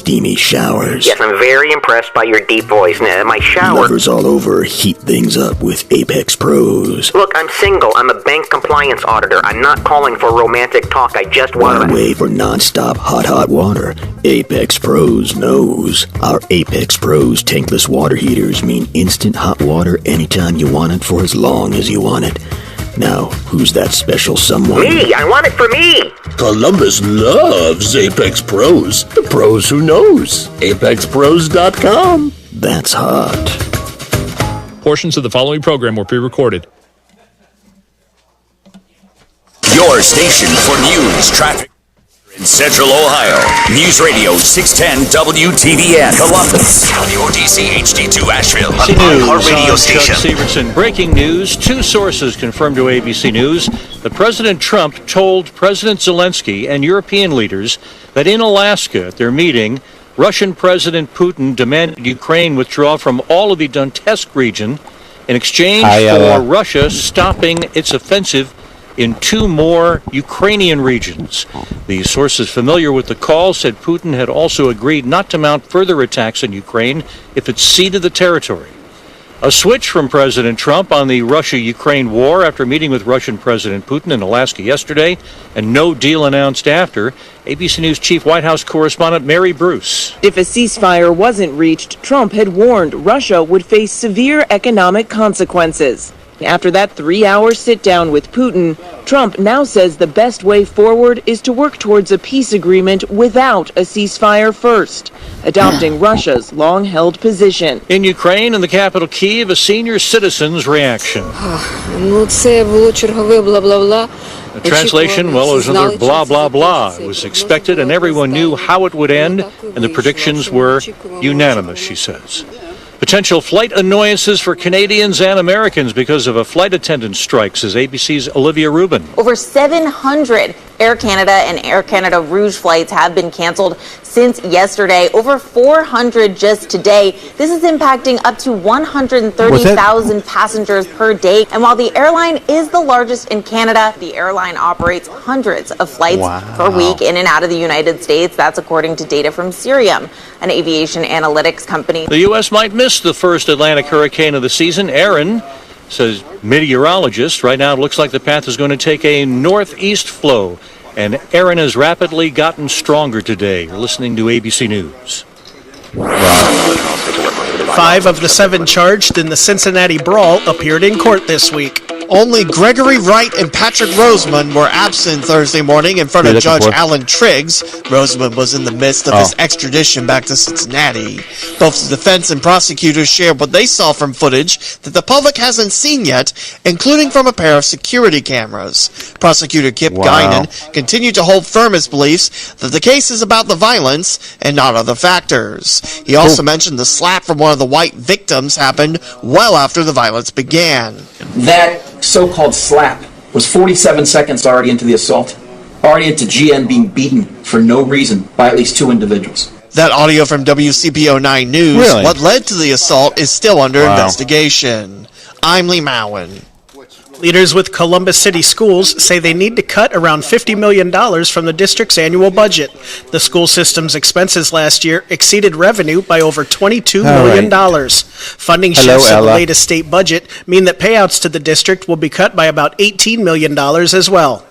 steamy showers. Yes, I'm very impressed by your deep voice. My shower... Lovers all over heat things up with Apex Pros. Look, I'm single. I'm a bank compliance auditor. I'm not calling for romantic talk. I just want One way for non-stop hot water. Apex Pros knows. Our Apex Pros tankless water heaters mean instant hot water anytime you want it for as long as you want it. Now, who's that special someone? Me! I want it for me! Columbus loves Apex Pros. The pros who knows. ApexPros.com. That's hot. Portions of the following program were pre-recorded. Your station for news, traffic in Central Ohio. News Radio 610 WTVN Columbus. WOTC HD2 Asheville. News radio station. Chuck Severson. Breaking news. Two sources confirmed to ABC News that President Trump told President Zelensky and European leaders that in Alaska at their meeting, Russian President Putin demanded Ukraine withdraw from all of the Donetsk region in exchange for Russia stopping its offensive in two more Ukrainian regions. The sources familiar with the call said Putin had also agreed not to mount further attacks on Ukraine if it ceded the territory. A switch from President Trump on the Russia-Ukraine war after meeting with Russian President Putin in Alaska yesterday, and no deal announced after. ABC News Chief White House correspondent Mary Bruce. If a ceasefire wasn't reached, Trump had warned Russia would face severe economic consequences. After that 3-hour sit-down with Putin, Trump now says the best way forward is to work towards a peace agreement without a ceasefire first, adopting Russia's long-held position. In Ukraine, in the capital Kyiv, a senior citizen's reaction. The translation, well, it was another blah, blah, blah. It was expected and everyone knew how it would end, and the predictions were unanimous, she says. Potential flight annoyances for Canadians and Americans because of a flight attendant strike, says ABC's Olivia Rubin. Over 700 Air Canada and Air Canada Rouge flights have been canceled since yesterday. Over 400 just today. This is impacting up to 130,000 passengers per day. And while the airline is the largest in Canada, the airline operates hundreds of flights per week in and out of the United States. That's according to data from Cirium, an aviation analytics company. The U.S. might miss the first Atlantic hurricane of the season. Aaron, says meteorologists, right now it looks like the path is going to take a northeast flow. And Aaron has rapidly gotten stronger today. You're listening to ABC News. 5 of the 7 charged in the Cincinnati brawl appeared in court this week. Only Gregory Wright and Patrick Roseman were absent Thursday morning in front of Judge Alan Triggs. Roseman was in the midst of his extradition back to Cincinnati. Both the defense and prosecutors shared what they saw from footage that the public hasn't seen yet, including from a pair of security cameras. Prosecutor Kip Guinan continued to hold firm his beliefs that the case is about the violence and not other factors. He also mentioned the slap from one of the white victims happened well after the violence began. That so-called slap was 47 seconds already into the assault, already into GN being beaten for no reason by at least 2 individuals. That audio from WCPO9 News, what led to the assault is still under investigation. I'm Lee Mowen. Leaders with Columbus City Schools say they need to cut around $50 million from the district's annual budget. The school system's expenses last year exceeded revenue by over $22 million. Funding shifts in the latest state budget mean that payouts to the district will be cut by about $18 million as well.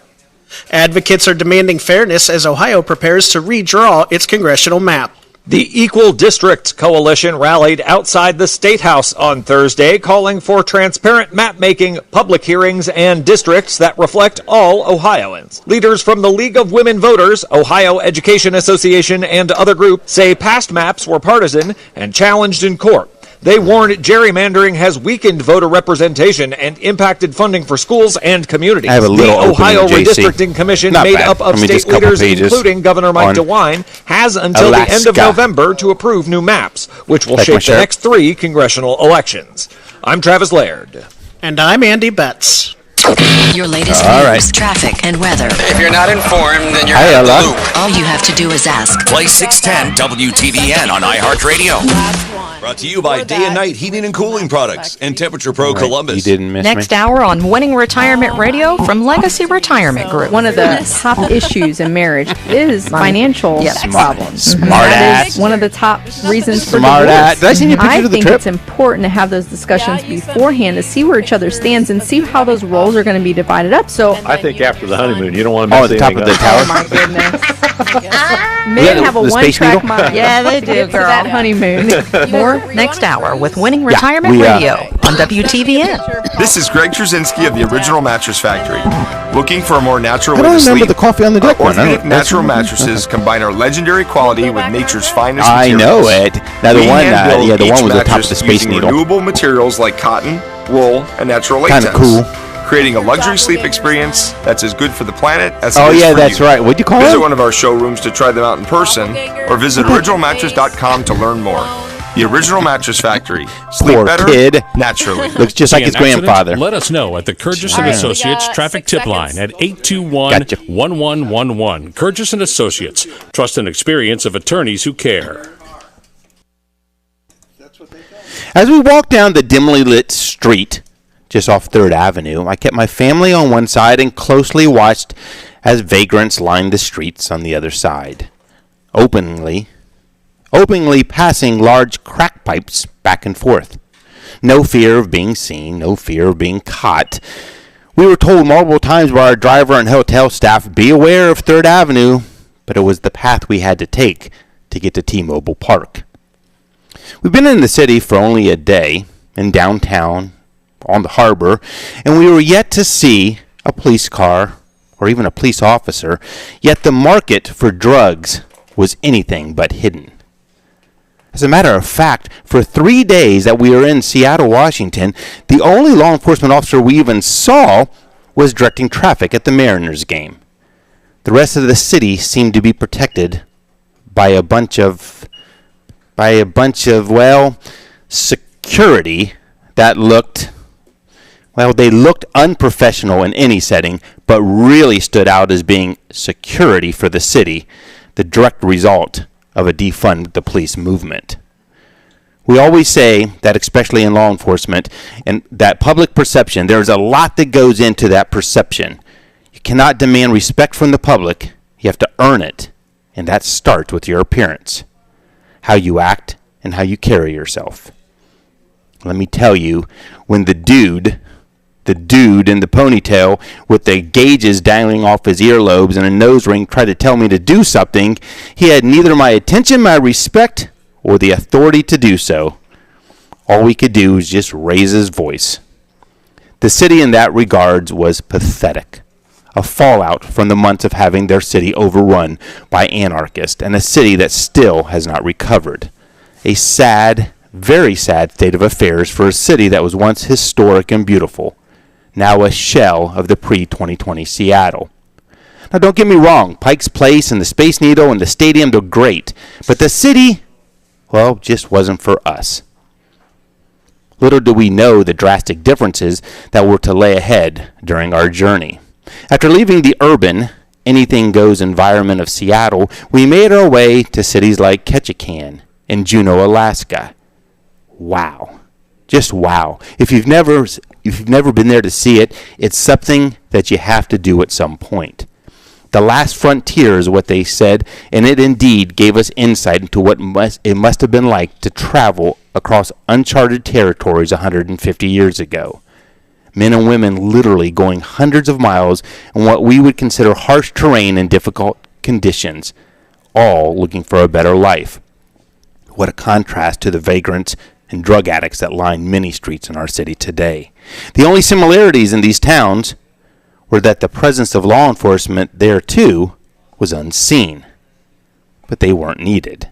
Advocates are demanding fairness as Ohio prepares to redraw its congressional map. The Equal Districts Coalition rallied outside the State House on Thursday, calling for transparent map-making, public hearings, and districts that reflect all Ohioans. Leaders from the League of Women Voters, Ohio Education Association, and other groups say past maps were partisan and challenged in court. They warned gerrymandering has weakened voter representation and impacted funding for schools and communities. The Ohio Redistricting Commission, made up of state leaders, including Governor Mike DeWine, has until the end of November to approve new maps, which will shape the next 3 congressional elections. I'm Travis Laird. And I'm Andy Betts. Your latest news, traffic, and weather. If you're not informed, then you're out of the loop. All you have to do is ask. Play 610 WTVN on iHeartRadio. Brought to you by Day and Night Heating and Cooling Products and Temperature Pro Columbus. You didn't miss Next hour on Winning Retirement Radio from Legacy Retirement Group. One of the top issues in marriage is financial problems. Smart That ass. is one of the top reasons for Smart divorce. ass. Did I send you pictures of the think trip? it's important to have those discussions beforehand to see where each other stands and see how those roles are going to be divided up. So I think after the honeymoon, you don't want to Oh, mess at the top anything of the up. tower? oh my goodness. Yeah, Men have a the Space one-track Needle? mind. Yeah, they do, Get to that girl. honeymoon. More next hour with Winning Retirement we, Radio on WTVN. This is Greg Trzynski of the Original Mattress Factory. Looking for a more natural I way don't to remember sleep? the coffee on the deck Our one. I orthopedic don't- natural mattresses combine our legendary quality with nature's finest I materials. know it. Now the We one, hand-build the each one was the top of mattress the Space using Needle. renewable materials like cotton, wool, and natural latex. Kinda cool. Creating a luxury sleep experience that's as good for the planet as it Oh is yeah, for that's you. right. What'd you call Visit it? one of our showrooms to try them out in person, or visit originalmattress.com to learn more. The Original Mattress Factory. Sleep Poor better kid. naturally. Looks just like See his an accident? grandfather. Let us know at the Kurgis and Associates traffic tip line at 821-1111. Kurgis and Associates. Trust and experience of attorneys who care. As we walked down the dimly lit street just off 3rd Avenue, I kept my family on one side and closely watched as vagrants lined the streets on the other side, openly passing large crack pipes back and forth. No fear of being seen, no fear of being caught. We were told multiple times by our driver and hotel staff, be aware of 3rd Avenue, but it was the path we had to take to get to T-Mobile Park. We've been in the city for only a day, in downtown, on the harbor, and we were yet to see a police car or even a police officer, yet the market for drugs was anything but hidden. As a matter of fact, for 3 days that we were in Seattle, Washington, the only law enforcement officer we even saw was directing traffic at the Mariners game. The rest of the city seemed to be protected by a bunch of security that looked unprofessional in any setting, but really stood out as being security for the city, the direct result of a defund the police movement. We always say that, especially in law enforcement, and that public perception, there's a lot that goes into that perception. You cannot demand respect from the public. You have to earn it, and that starts with your appearance, how you act, and how you carry yourself. Let me tell you, when the dude in the ponytail with the gauges dangling off his earlobes and a nose ring tried to tell me to do something, he had neither my attention, my respect, or the authority to do so. All we could do was just raise his voice. The city in that regards was pathetic. A fallout from the months of having their city overrun by anarchists, and a city that still has not recovered. A sad, very sad state of affairs for a city that was once historic and beautiful, now a shell of the pre-2020 Seattle. Now don't get me wrong, Pike's Place and the Space Needle and the stadium are great, but the city, well, just wasn't for us. Little do we know the drastic differences that were to lay ahead during our journey. After leaving the urban, anything-goes environment of Seattle, we made our way to cities like Ketchikan and Juneau, Alaska. Wow. Just wow. If you've never been there to see it, it's something that you have to do at some point. The last frontier is what they said, and it indeed gave us insight into what it must have been like to travel across uncharted territories 150 years ago. Men and women literally going hundreds of miles in what we would consider harsh terrain and difficult conditions, all looking for a better life. What a contrast to the vagrants and drug addicts that line many streets in our city today. The only similarities in these towns were that the presence of law enforcement there too was unseen, but they weren't needed.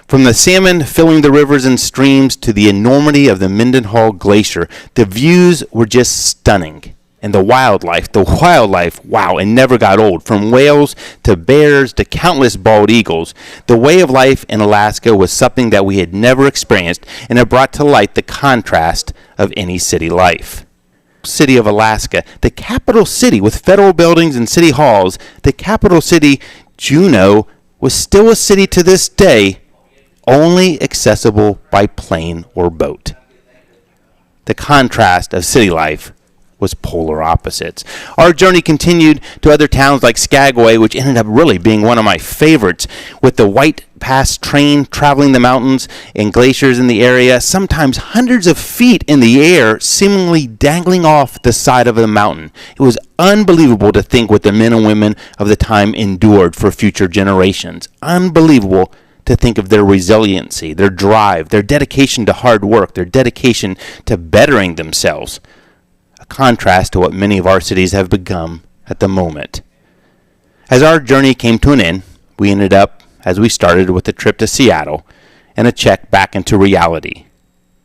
From the salmon filling the rivers and streams to the enormity of the Mendenhall Glacier, the views were just stunning. And the wildlife, wow, it never got old. From whales to bears to countless bald eagles, the way of life in Alaska was something that we had never experienced, and it brought to light the contrast of any city life. city of Alaska, the capital city with federal buildings and city halls, the capital city, Juneau, was still a city to this day, only accessible by plane or boat. The contrast of city life was polar opposites. Our journey continued to other towns like Skagway, which ended up really being one of my favorites, with the White Pass train traveling the mountains and glaciers in the area, sometimes hundreds of feet in the air, seemingly dangling off the side of the mountain. It was unbelievable to think what the men and women of the time endured for future generations. Unbelievable to think of their resiliency, their drive, their dedication to hard work, their dedication to bettering themselves. Contrast to what many of our cities have become at the moment. As our journey came to an end, we ended up, as we started, with a trip to Seattle and a check back into reality.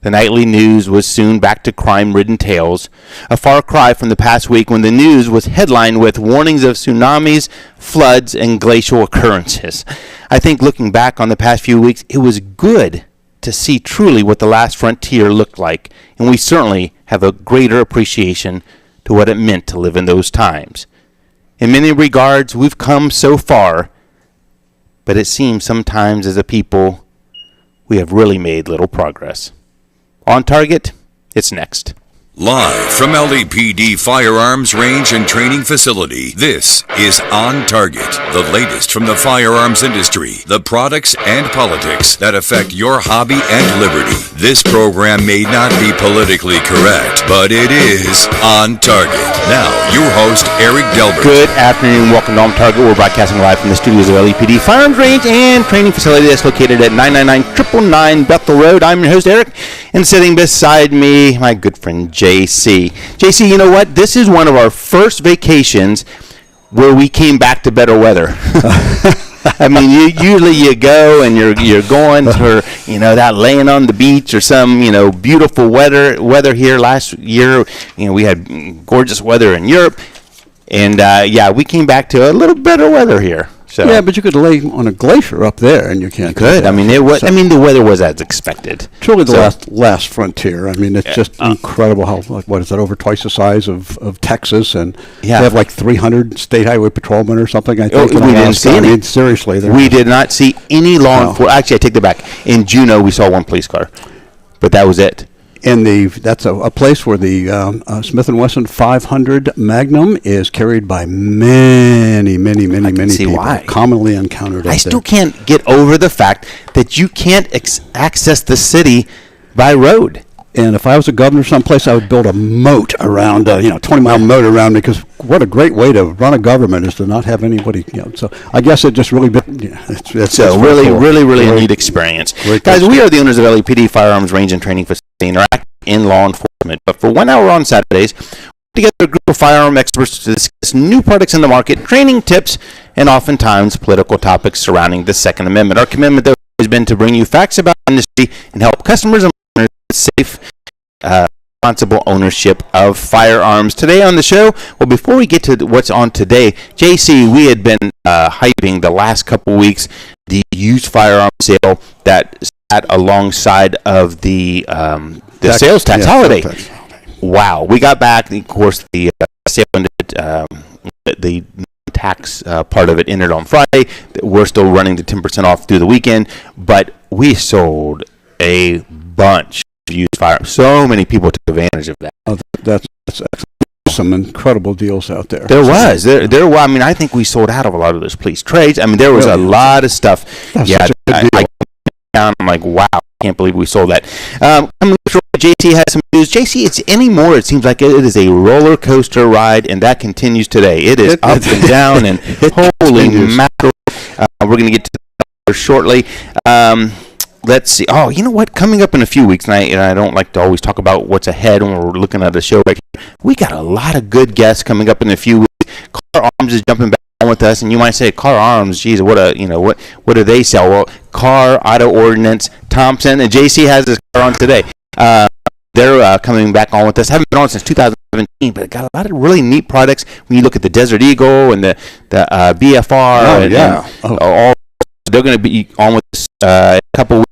The nightly news was soon back to crime-ridden tales, a far cry from the past week when the news was headlined with warnings of tsunamis, floods, and glacial occurrences. I think looking back on the past few weeks, it was good to see truly what the last frontier looked like, and we certainly have a greater appreciation to what it meant to live in those times. In many regards, we've come so far, but it seems sometimes as a people, we have really made little progress. On Target, it's next. Live from L.E.P.D Firearms Range and Training Facility, this is On Target, the latest from the firearms industry, the products and politics that affect your hobby and liberty. This program may not be politically correct, but it is On Target. Now, your host, Eric Delbert. Good afternoon. Welcome to On Target. We're broadcasting live from the studios of L.E.P.D Firearms Range and Training Facility that's located at 999-999 Bethel Road. I'm your host, Eric, and sitting beside me, my good friend, JC. JC, you know what? This is one of our first vacations where we came back to better weather. I mean, usually you go and you're going for, that laying on the beach or some, beautiful weather here. Last year, we had gorgeous weather in Europe. And, we came back to a little better weather here. So. Yeah, but you could lay on a glacier up there, and you can't. You could. I mean, the weather was as expected. Truly, the last frontier. I mean, it's just incredible how what is that, over twice the size of Texas, and they have like 300 state highway patrolmen or something. I think we didn't see any. I mean, seriously, we did not see any law enforcement. Actually, I take that back. In Juneau, we saw one police car, but that was it. That's a place where the Smith & Wesson 500 Magnum is carried by many people. Why. Commonly encountered. I still can't get over the fact that you can't access the city by road. And if I was a governor someplace, I would build a moat around, 20-mile moat around, because what a great way to run a government is to not have anybody, So I guess it just really it's really a neat experience. Guys, we are the owners of L.E.P.D Firearms Range and Training Facility and are active in law enforcement. But for 1 hour on Saturdays, we together a group of firearm experts to discuss new products in the market, training tips, and oftentimes political topics surrounding the Second Amendment. Our commitment, though, has been to bring you facts about the industry and help customers and safe, responsible ownership of firearms. Today on the show, well, before we get to what's on today, JC, we had been hyping the last couple weeks the used firearm sale that sat alongside of the sales tax holiday. Wow, we got back. Of course, the sale ended. The tax part of it ended on Friday. We're still running the 10% off through the weekend, but we sold a bunch. Used firearms. So many people took advantage of that. Oh, that's some incredible deals out there. There was. I mean, I think we sold out of a lot of those police trades. I mean, there was a lot of stuff. That's such a good deal. I'm like, wow, I can't believe we sold that. JC has some news. JC, it seems like it is a roller coaster ride, and that continues today. It is up and down, and holy mackerel. We're going to get to that shortly. Let's see. Oh, you know what? Coming up in a few weeks, and I don't like to always talk about what's ahead when we're looking at a show right here. We got a lot of good guests coming up in a few weeks. Car Arms is jumping back on with us, and you might say, Car Arms, geez, what do they sell? Well, Car, Auto Ordnance, Thompson, and JC has his car on today. They're coming back on with us. Haven't been on since 2017, but got a lot of really neat products. When you look at the Desert Eagle and the BFR, they're going to be on with us in a couple weeks.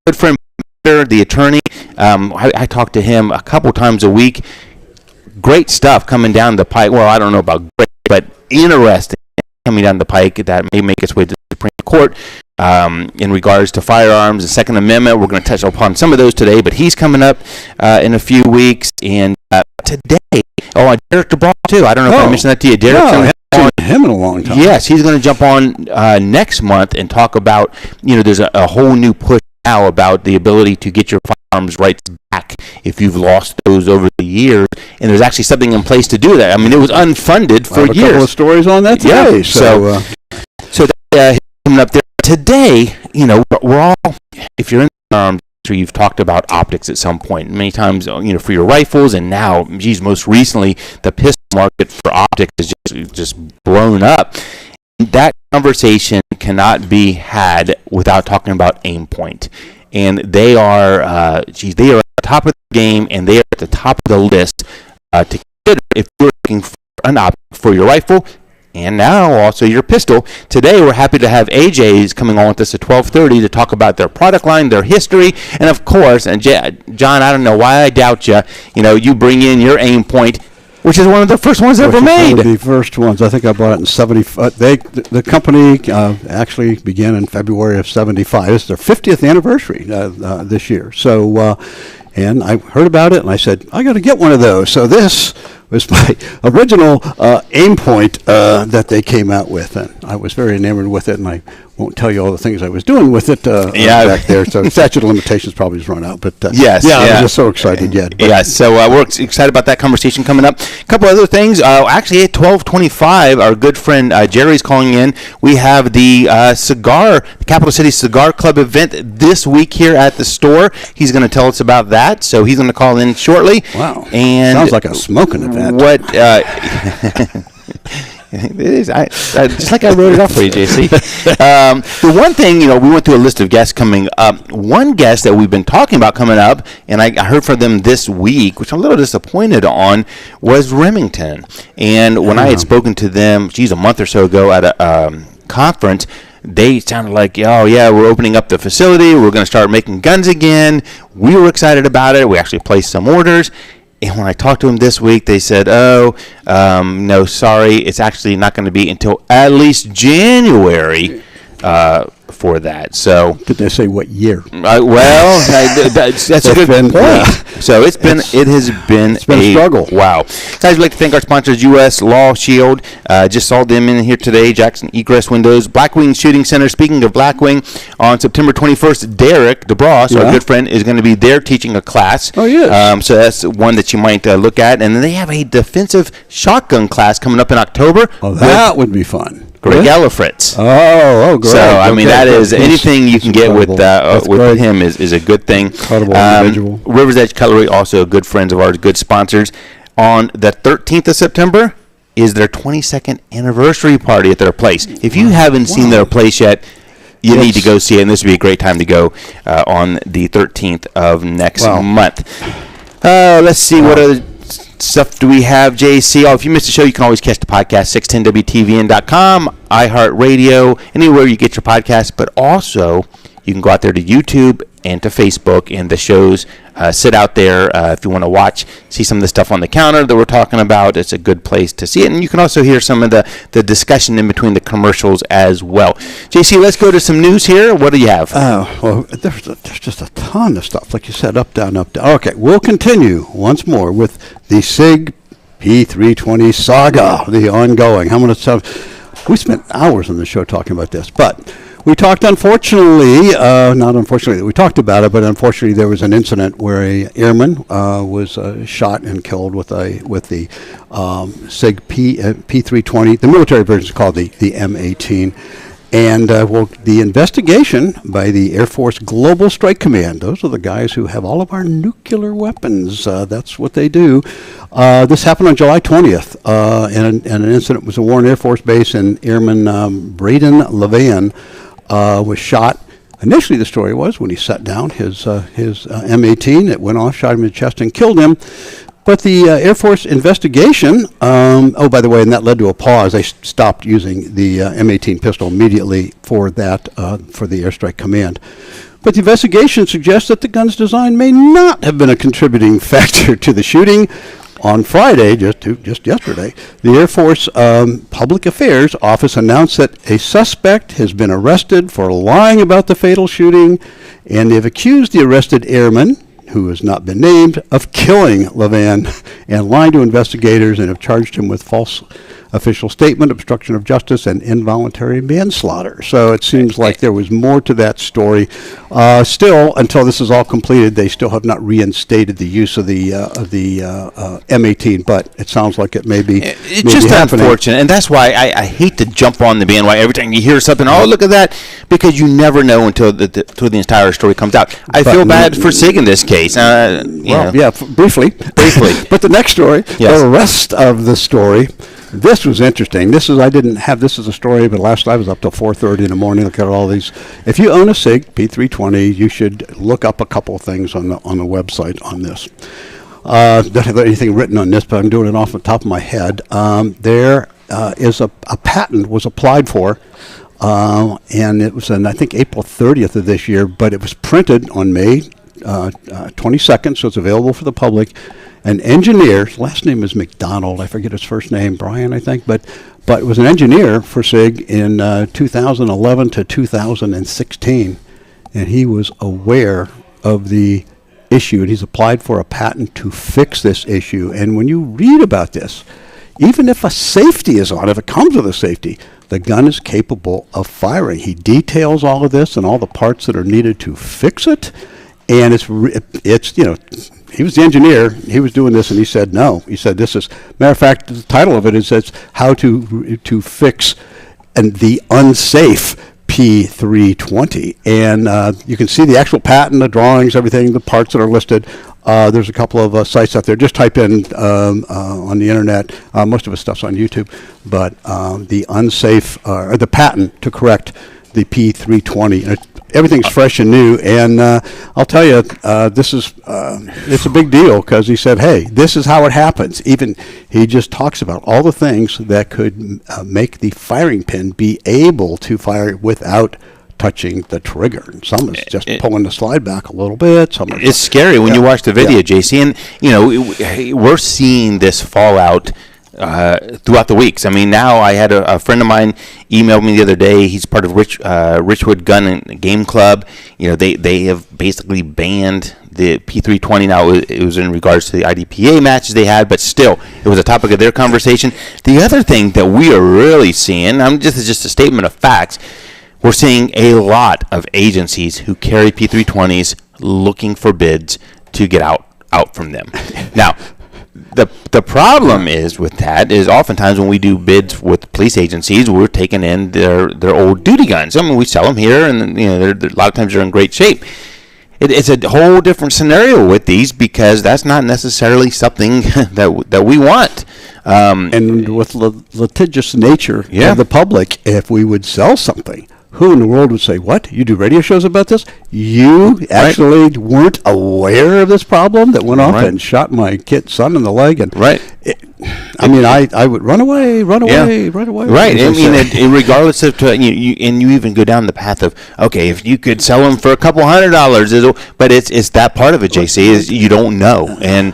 Good friend, the attorney, I talk to him a couple times a week. great stuff coming down the pike. Well, I don't know about great, but interesting coming down the pike that may make its way to the Supreme Court in regards to firearms and Second Amendment. We're going to touch upon some of those today, but he's coming up in a few weeks. And today, Derek DeBross, too. I don't know if I mentioned that to you. Derek, him in a long time. Yes, he's going to jump on next month and talk about, there's a whole new push now about the ability to get your firearms rights back if you've lost those over the years, and there's actually something in place to do that. I mean, it was unfunded for years. A couple of stories on that today. Yeah, so that's coming up there today. We're all, if you're in the firearms industry, you've talked about optics at some point, many times, for your rifles, and now, most recently, the pistol market for optics is just blown up. That conversation cannot be had without talking about Aimpoint. And they are at the top of the game, and they are at the top of the list to consider if you're looking for an optic for your rifle and now also your pistol. Today, we're happy to have AJ's coming on with us at 12:30 to talk about their product line, their history, and of course, and John, I don't know why I doubt you. You bring in your Aimpoint, which is one of the first ones ever made. One of the first ones. I think I bought it in 75. The company actually began in February of 75. It's their 50th anniversary this year. So, and I heard about it, and I said, I got to get one of those. So this was my original Aimpoint that they came out with, and I was very enamored with it, and I won't tell you all the things I was doing with it back there. So statute of limitations probably has run out, but I was just so excited yet. So we're excited about that conversation coming up. A couple other things. Actually, at 12:25, our good friend Jerry's calling in. We have the Capital City Cigar Club event this week here at the store. He's going to tell us about that, so he's going to call in shortly. Wow. And sounds like a smoking event. What? It is. Just like I wrote it up for you, JC. The one thing, we went through a list of guests coming up. One guest that we've been talking about coming up, and I heard from them this week, which I'm a little disappointed on, was Remington. And when I had spoken to them, a month or so ago at a conference, they sounded like, oh, yeah, we're opening up the facility. We're going to start making guns again. We were excited about it. We actually placed some orders. And when I talked to them this week, they said, no, sorry, it's actually not going to be until at least January for that. So did they say what year? That's a good point. So it has been a struggle. Wow. Guys, we'd like to thank our sponsors, U.S. Law Shield. Just saw them in here today. Jackson Egress Windows, Blackwing Shooting Center. Speaking of Blackwing, on September 21st, Derek DeBross, our good friend, is going to be there teaching a class. Oh, yes. So that's one that you might look at. And then they have a defensive shotgun class coming up in October. Oh, that would be fun. Greg Ellifritz. Oh, great. So, I mean, that is anything you can get with him is a good thing. Incredible individual. River's Edge Cutlery, also good friends of ours, good sponsors. On the 13th of September is their 22nd anniversary party at their place. If you haven't seen their place yet, you need to go see it, and this would be a great time to go on the 13th of next month. Let's see what other stuff do we have, JC? If you missed the show, you can always catch the podcast, 610WTVN.com, iHeartRadio, anywhere you get your podcast, but also you can go out there to YouTube and to Facebook, and the shows sit out there if you want to see some of the stuff on the counter that we're talking about. It's a good place to see it, and you can also hear some of the discussion in between the commercials as well. JC, let's go to some news here. What do you have? There's just a ton of stuff, like you said, up, down, up, down. Okay, we'll continue once more with the Sig P320 saga, the ongoing. How many times we spent hours on the show talking about this, but we talked, we talked about it, but unfortunately there was an incident where a airman was shot and killed with the Sig P320. The military version is called the M18. And the investigation by the Air Force Global Strike Command, those are the guys who have all of our nuclear weapons. That's what they do. This happened on July 20th, and an incident was at Warren Air Force Base, and Airman Braden Levan was shot. Initially, the story was when he set down his M18, it went off, shot him in the chest, and killed him. But the Air Force investigation, by the way, and that led to a pause. They stopped using the M18 pistol immediately for that, for the Airstrike Command. But the investigation suggests that the gun's design may not have been a contributing factor to the shooting. On Friday, just yesterday, the Air Force Public Affairs Office announced that a suspect has been arrested for lying about the fatal shooting, and they've accused the arrested airman, who has not been named, of killing Levan and lying to investigators, and have charged him with false official statement, obstruction of justice, and involuntary manslaughter. So it seems like there was more to that story. Still, until this is all completed, they still have not reinstated the use of the M18, but it sounds like it may be It's just happening. unfortunate, and that's why I hate to jump on the bandwagon every time you hear something, oh, look at that, because you never know until the entire story comes out. I feel bad for Sig in this case. Briefly. But the next story, Yes. the rest of the story, this was interesting. I didn't have this as a story, but last night I was up till 4:30 in the morning looking at all these. If you own a Sig P320, you should look up a couple of things on the website on this. Don't have anything written on this, but I'm doing it off the top of my head. There is a patent was applied for, and it was on, I think, April 30th of this year, but it was printed on May 22nd, so it's available for the public. An engineer, his last name is McDonald, I forget his first name, Brian, I think, but it was an engineer for SIG in 2011 to 2016, and he was aware of the issue, and he's applied for a patent to fix this issue. And when you read about this, even if a safety is on, if it comes with a safety, the gun is capable of firing. He details all of this and all the parts that are needed to fix it, and it's he was the engineer, he was doing this, and he said no. He said this is, matter of fact, the title of it says how to fix the unsafe P320. And you can see the actual patent, the drawings, everything, the parts that are listed. There's a couple of sites out there. Just type in on the internet. Most of the stuff's on YouTube. But the unsafe, or the patent to correct the P320. And everything's fresh and new, and I'll tell you, this is it's a big deal, because he said, hey, this is how it happens. Even he just talks about all the things that could make the firing pin be able to fire without touching the trigger. And some is just pulling the slide back a little bit. Some it's scary when you watch the video, JC, and we're seeing this fallout throughout the weeks. I mean, now I had a friend of mine emailed me the other day. He's part of Richwood Gun and Game Club. They have basically banned the P320 now. It was in regards to the IDPA matches they had, but still, it was a topic of their conversation. The other thing that we are really seeing, this is just a statement of facts, we're seeing a lot of agencies who carry P320s looking for bids to get out from them. Now, the problem is with that is oftentimes when we do bids with police agencies, we're taking in their old duty guns. I mean, we sell them here, and a lot of times they're in great shape. It's a whole different scenario with these, because that's not necessarily something that we want. And with the litigious nature of the public, if we would sell something, who in the world would say, what? You do radio shows about this? You actually weren't aware of this problem that went off and shot my son in the leg? And I would run away. Right. I mean, regardless of, and you even go down the path of, okay, if you could sell them for a couple $100s, but it's that part of it, JC, is you don't know. And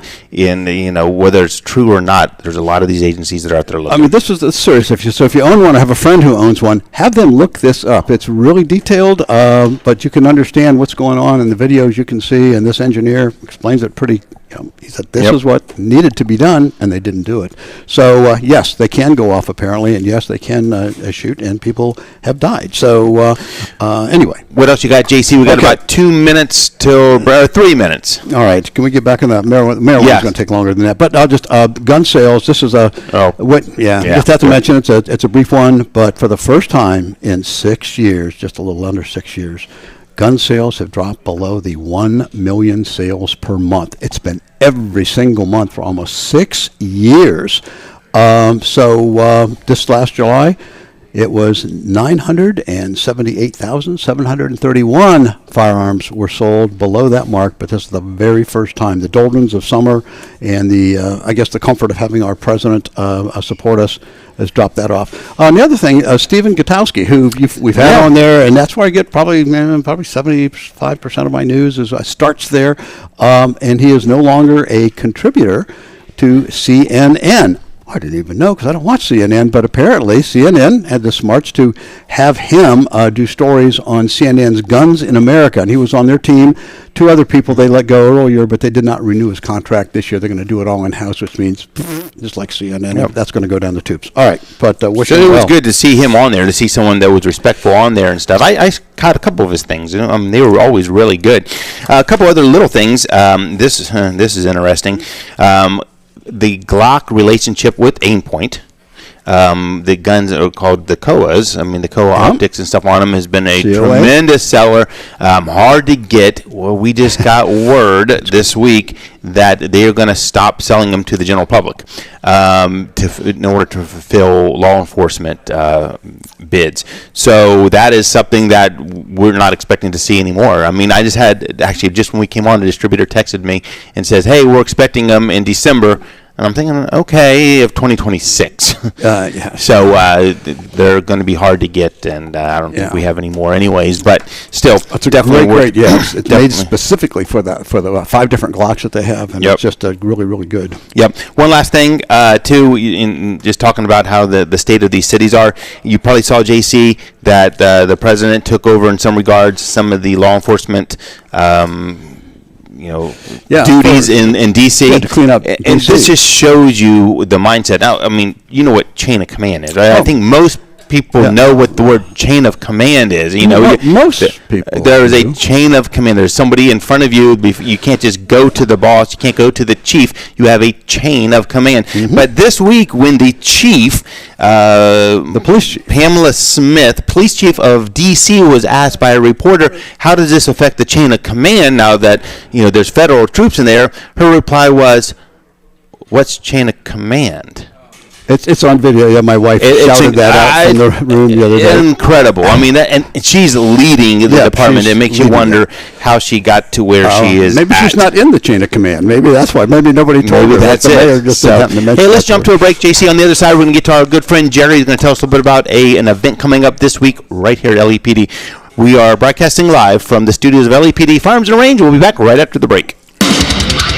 whether it's true or not, there's a lot of these agencies that are out there looking. I mean, this is serious. If you own one, or have a friend who owns one, have them look this up. It's really detailed, but you can understand what's going on in the videos you can see, and this engineer explains it pretty. He said this is what needed to be done, and they didn't do it. So yes, they can go off apparently, and yes, they can shoot, and people have died. So anyway, what else you got, JC? We got about 2 minutes till 3 minutes. All right, can we get back on that? Marijuana's going to take longer than that, but I'll just gun sales. This is just have to mention it's a brief one, but for the first time in 6 years, just a little under 6 years, gun sales have dropped below the 1 million sales per month. It's been every single month for almost 6 years. So this last July, it was 978,731 firearms were sold below that mark, but this is the very first time. The doldrums of summer and the comfort of having our president support us has dropped that off. The other thing, Stephen Gutowski, who we've had on there, and that's where I get probably 75% of my news starts there, and he is no longer a contributor to CNN. I didn't even know because I don't watch CNN, but apparently CNN had the smarts to have him do stories on CNN's Guns in America, and he was on their team. 2 other people they let go earlier, but they did not renew his contract this year. They're going to do it all in-house, which means just like CNN, that's going to go down the tubes. All right, but it was good to see him on there, to see someone that was respectful on there and stuff. I caught a couple of his things. They were always really good. A couple other little things. This is interesting. The Glock relationship with Aimpoint. The guns are called the Koas. I mean, the Koa optics and stuff on them has been a tremendous seller. Hard to get. Well, we just got word this week that they are going to stop selling them to the general public in order to fulfill law enforcement bids. So that is something that we're not expecting to see anymore. I mean, I just when we came on, the distributor texted me and says, "Hey, we're expecting them in December." And I'm thinking, okay, of 2026. Yeah. So they're going to be hard to get, and I don't think we have any more anyways. But still, it's definitely great. Yeah, it's made specifically for the 5 different Glocks that they have, and it's just really, really good. Yep. One last thing, too, in just talking about how the state of these cities are. You probably saw, JC, that the president took over in some regards some of the law enforcement duties in D.C. Yeah, to clean up and DC. this just shows you the mindset. Now, I mean, you know what chain of command is, right? I think most people know what the word chain of command is. Most people. There is a chain of command. There's somebody in front of you. You can't just go to the boss. You can't go to the chief. You have a chain of command. But this week, when the chief, the police chief, Pamela Smith, police chief of D.C., was asked by a reporter, how does this affect the chain of command now that there's federal troops in there? Her reply was, what's chain of command? It's on video. Yeah, my wife shouted that out from the room the other day. Incredible. I mean, and she's leading the department. It makes you wonder how she got to where she is. Maybe she's not in the chain of command. Maybe that's why. Maybe nobody told her. That's it. Hey, let's jump to a break, JC. On the other side, we're going to get to our good friend Jerry. He's going to tell us a little bit about an event coming up this week right here at L.E.P.D. We are broadcasting live from the studios of L.E.P.D. Farms and Range. We'll be back right after the break.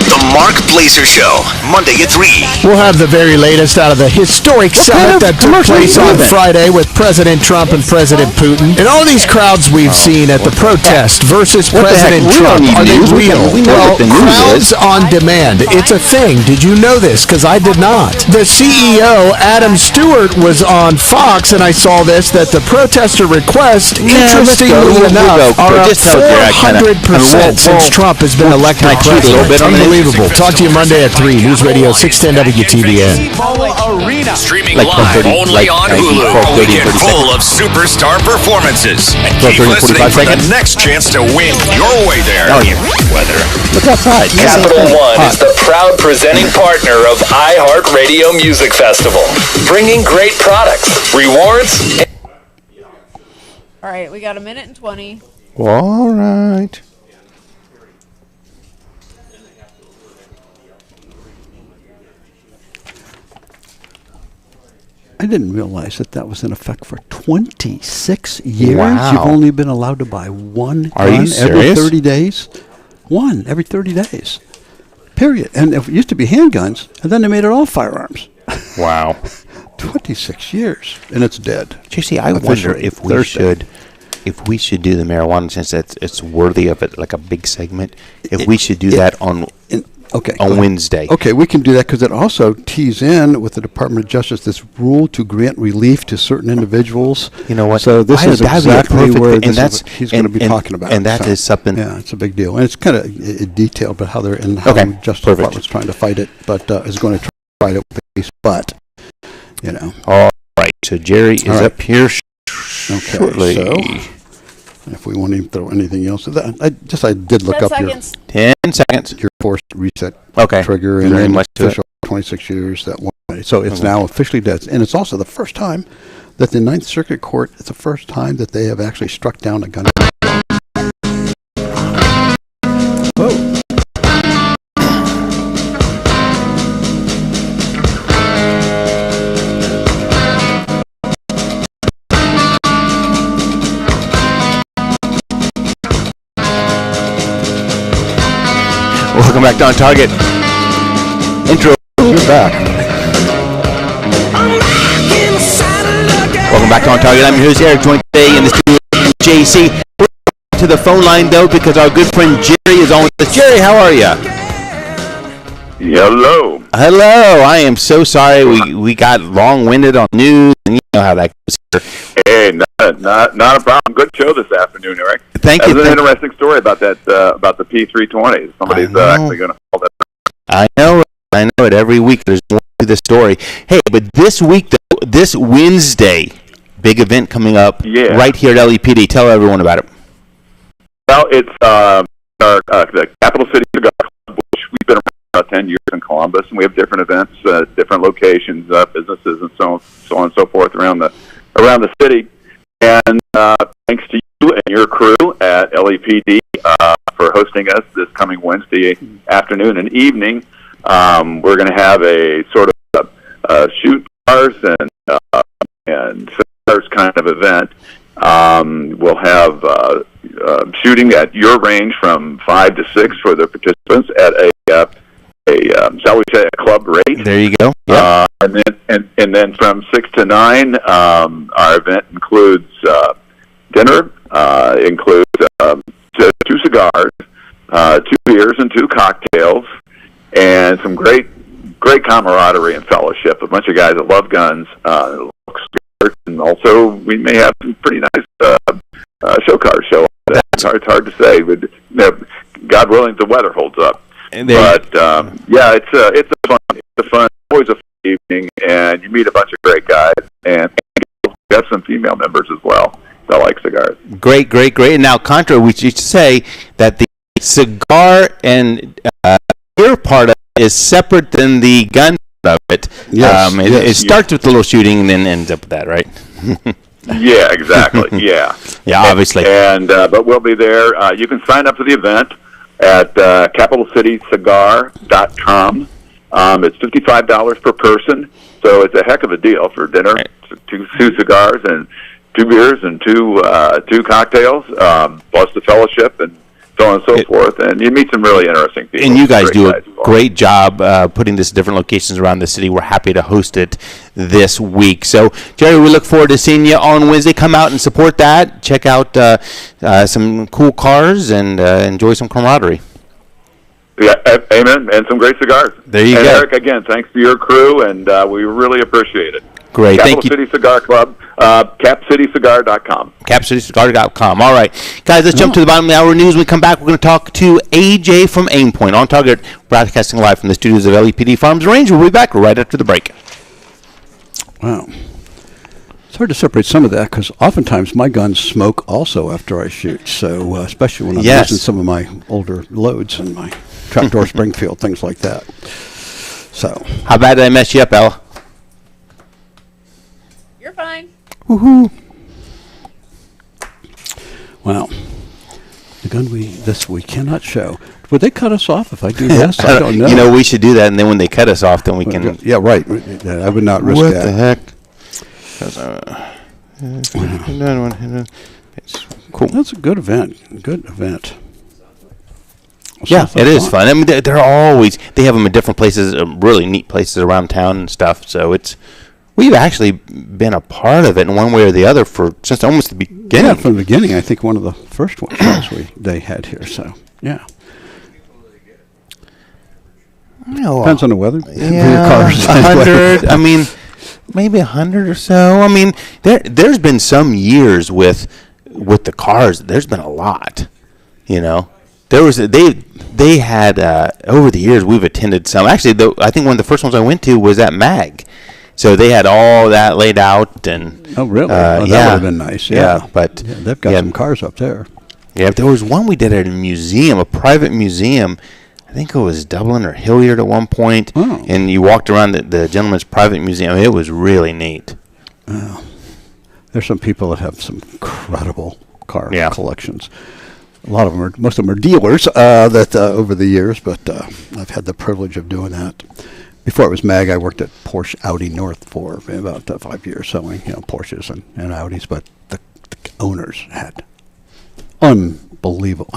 The Mark Blazer Show, Monday at 3. We'll have the very latest out of the historic summit that took place on Friday with President Trump and President Putin. And all these crowds we've seen at the protest versus President Trump, are they real? Well, crowds on demand. It's a thing. Did you know this? Because I did not. The CEO, Adam Stewart, was on Fox, and I saw this, that the protester requests, interestingly enough, are up 400% since Trump has been elected president. Unbelievable. Talk to you Monday at 3. News Radio 610 WTBN. Streaming live only on Hulu. A weekend full of superstar performances. And keep listening for the next chance to win your way there. Weather. Look outside. Capital One is the proud presenting partner of iHeartRadio Music Festival, bringing great products, rewards. All right, we got 1:20. All right. I didn't realize that was in effect for 26 years. Wow. You've only been allowed to buy one Are gun you serious? every 30 days. One every 30 days. Period. And it used to be handguns, and then they made it all firearms. Wow. 26 years, and it's dead. JC, I wonder if we should do the marijuana, since it's worthy of it, like a big segment. If we should do that on Wednesday. Okay, we can do that because it also tees in with the Department of Justice this rule to grant relief to certain individuals. You know what? So this is exactly where he's going to be talking about. And that is something. Yeah, it's a big deal, and it's kind of detailed, but how they're in how the Justice Department's trying to fight it, but is going to try to fight it with the case. But all right. So Jerry is up here shortly. So if we want to throw anything else, I did look up 10 seconds. Your forced reset trigger and very much official 26 years that one. So it's now officially dead, and it's also the first time that the Ninth Circuit Court. It's the first time that they have actually struck down a gun. Welcome back to OnTarget. Intro You're back. Welcome back to On Target. I'm your host, Eric, joined today in the studio with JC. We're to the phone line, though, because our good friend Jerry is on with us. Jerry, how are you? Hello. Hello. I am so sorry we got long-winded on news, and you know how that goes. Hey, not a problem. Good show this afternoon, Eric. Thank you. That's an interesting story about that about the P320. Somebody's actually going to call that. I know it. Every week there's more to the story. Hey, but this week, though, this Wednesday, big event coming up right here at L.E.P.D. Tell everyone about it. Well, it's the Capital City Cigar Club, which we've been around about 10 years in Columbus, and we have different events, different locations, businesses, and so on and so forth around the city. And thanks to you and your crew at L.E.P.D. For hosting us this coming Wednesday afternoon and evening. We're going to have a sort of shoot cars and cigars kind of event. We'll have shooting at your range from 5 to 6 for the participants at a shall we say, a club rate. There you go. Yep. And then from 6 to 9, our event includes dinner, includes 2 cigars, 2 beers, and 2 cocktails, and some great camaraderie and fellowship. A bunch of guys that love guns, and also we may have some pretty nice show cars show up. It's hard to say, but God willing, the weather holds up. But it's a fun, always a fun evening, and you meet a bunch of great guys, and we have some female members as well that like cigars. Great. And now, Contra, we should say that the cigar and beer part of it is separate than the gun part of it. Yes, it starts with a little shooting and then ends up with that, right? Yeah, exactly. Yeah, obviously. And but we'll be there. You can sign up for the event at capitalcitycigar.com. It's $55 per person, so it's a heck of a deal for dinner. Right. Two cigars and 2 beers and 2 cocktails, plus the fellowship and so on and so forth. And you meet some really interesting people. And you guys do a great job putting this in different locations around the city. We're happy to host it this week. So, Jerry, we look forward to seeing you on Wednesday. Come out and support that. Check out some cool cars and enjoy some camaraderie. Yeah, amen, and some great cigars. There you go. Eric, again, thanks to your crew, and we really appreciate it. Great, Capital thank you. City Cigar Club, capcitycigar.com. Capcitycigar.com. All right, guys, let's jump to the bottom of the hour news. When we come back, we're going to talk to AJ from Aimpoint, On Target, broadcasting live from the studios of L.E.P.D. Farms Range. We'll be back right after the break. Wow. It's hard to separate some of that because oftentimes my guns smoke also after I shoot. So especially when I'm using some of my older loads and my trapdoor Springfield, things like that. So how bad did I mess you up, Ella? You're fine. Woohoo! Wow. The gun we cannot show. Would they cut us off if I do this? I don't know. You know, we should do that, and then when they cut us off, then we can. Yeah, right. I would not risk that. What the heck? Cool. That's a good event. Yeah, it is fun. I mean, they're always, they have them in different places, really neat places around town and stuff. So we've actually been a part of it in one way or the other since almost the beginning. Yeah, from the beginning. I think one of the first ones they had here. So yeah. Depends on the weather. Yeah, cars. 100. I mean, maybe 100 or so. I mean, there's been some years with the cars. There's been a lot. You know, there was they had over the years we've attended some. Actually, I think one of the first ones I went to was at MAG. So they had all that laid out and. Oh really? That would have been nice. Yeah, but they've got some cars up there. Yeah, there was one we did at a museum, a private museum. I think it was Dublin or Hilliard at one point, and you walked around the gentleman's private museum. It was really neat. There's some people that have some incredible car collections. Most of them are dealers that over the years, but I've had the privilege of doing that. Before it was MAG, I worked at Porsche Audi North for about 5 years selling Porsches and Audis, but the owners had unbelievable